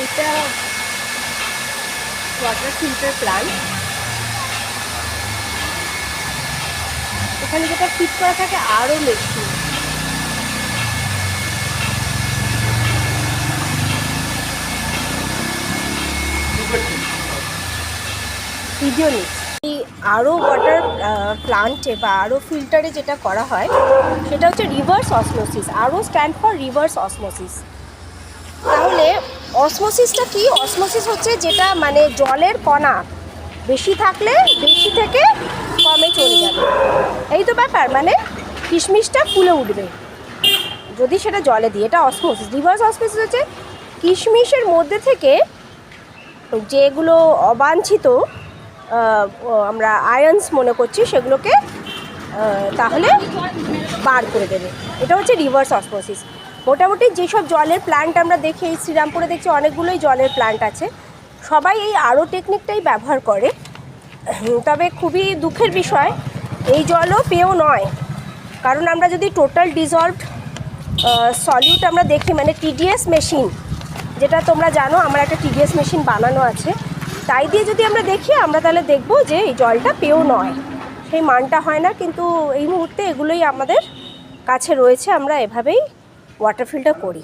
এটা water filter plant. এখানে যেটা ফিট করা থাকে আরও মেশিন। ভিডিও নিচ্ছি। এই আরও ওয়াটার প্লান্টে বা আরও ফিল্টারে যেটা করা হয় সেটা হচ্ছে রিভার্স অসমোসিস। আরও স্ট্যান্ড ফর রিভার্স অসমোসিস। তাহলে অসমোসিসটা কি? অসমোসিস হচ্ছে যেটা মানে জলের কণা বেশি থাকলে বেশি থেকে কমে চলে যাবে, এই তো ব্যাপার। মানে কিশমিশটা ফুলে উঠবে যদি সেটা জলে দিই, এটা অসমোসিস। রিভার্স অসমোসিস হচ্ছে কিশমিশের মধ্যে থেকে যেগুলো অবাঞ্ছিত আমরা আয়ন্স মনে করছি সেগুলোকে তাহলে বার করে দেবে। এটা হচ্ছে রিভার্স অসমোসিস। মোটামুটি যেসব জলের প্ল্যান্ট আমরা দেখি, এই শ্রীরামপুরে দেখছি অনেকগুলোই জলের প্ল্যান্ট আছে, সবাই এই আরও টেকনিকটাই ব্যবহার করে। তবে খুবই দুঃখের বিষয় এই জলও পেয়েও নয়, কারণ আমরা যদি টোটাল ডিজলভড সলিউট আমরা দেখি, মানে টিডিএস মেশিন, যেটা তোমরা জানো আমার একটা টিডিএস মেশিন বানানো আছে, তাই দিয়ে যদি আমরা দেখি আমরা তাহলে দেখব যে এই জলটা পেয়েও নয়, সেই মানটা হয় না। কিন্তু এই মুহূর্তে এগুলোই আমাদের কাছে রয়েছে, আমরা এভাবেই ওয়াটার ফিল্টার করি।